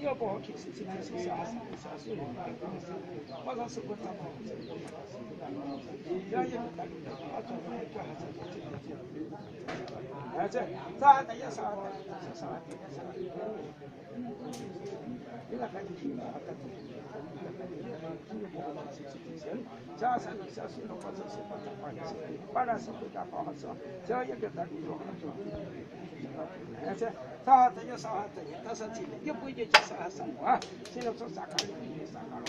要不好听是今天是下水了，晚上是不打包，要一个打理啊，做那个还是这，啥的也啥的，你那看就听了，加上你小心了，或者是把它放进去，把那是回家好好做，只要一个打理做好做。而且他这有啥子？他说这个也不一定就是生活啊，现在做啥干的，啥干了，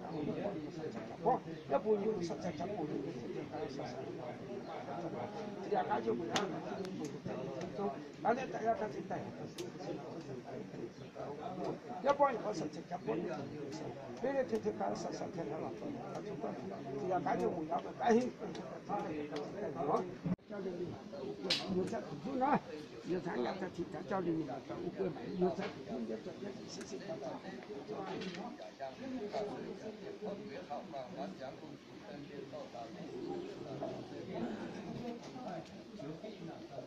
然后我也不用啥在家不用，这两个就不一样了，反正大家看这带，要不然我说这家不用，别的天天干啥天天了，这两个就不一样了，哎，有在苦呢。有参加在体育教练里面，有在谢谢大家。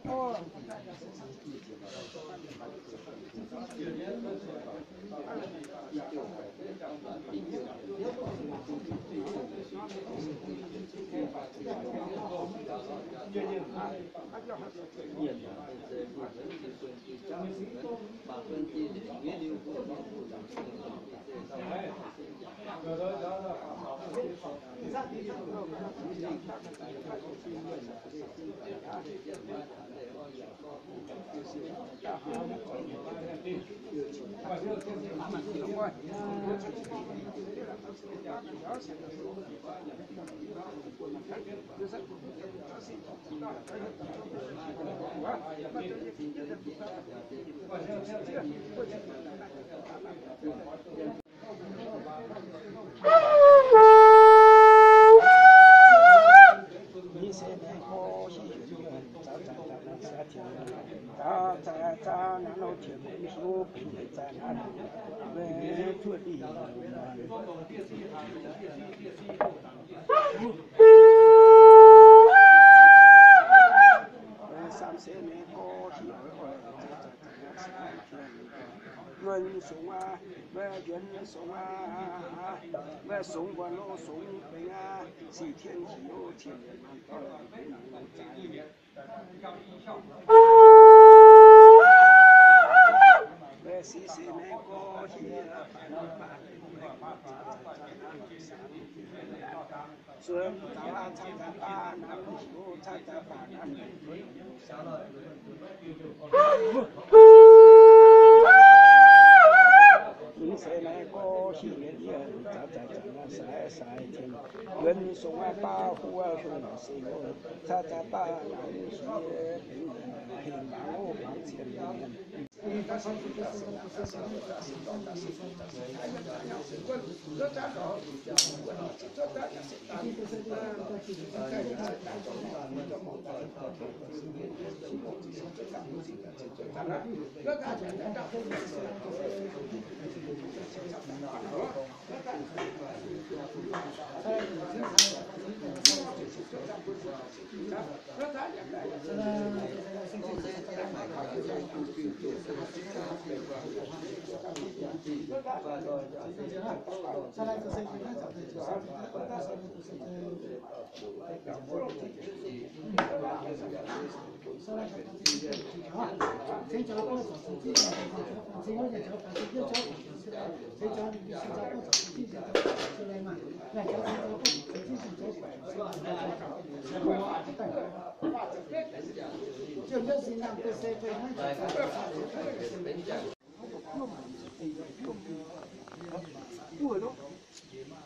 哦。人送啊，人送啊，送完了送回啊，西天西有天满道西西美国西虽不到啊，参加吧，那不说参加吧，那你谁来过西面的？在天，人送啊保护啊什么什么，参加吧，那不说平安我往前面。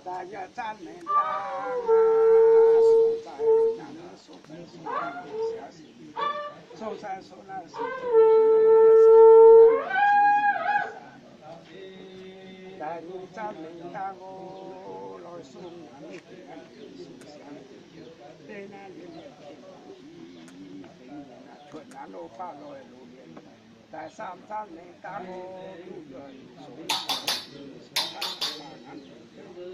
大家赞美他，受在受难是但你赞美他我来送你对那里全南路八路的路面，第三赞美他我送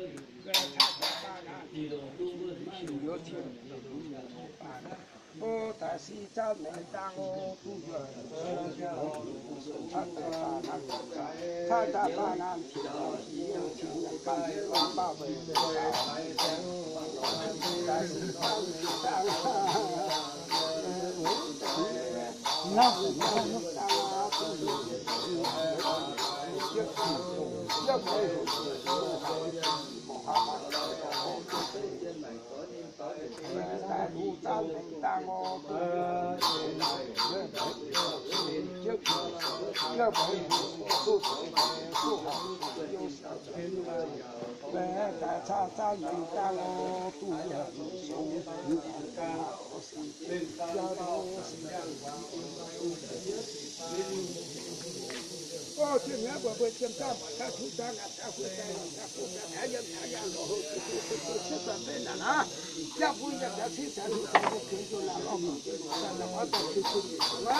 有天我但是在没当我不远，他在巴南天，有天看见王八为但是在没当大路站没当我要不做做好有小大茶站没当我不要手我去年我会见到他出张啊，他会他要落后去准备了啊，要不然他去才是可以做了老板，那我再去做啊。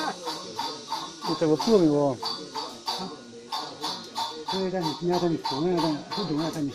你怎么做的哦？这个你今天你服那个不懂啊，你。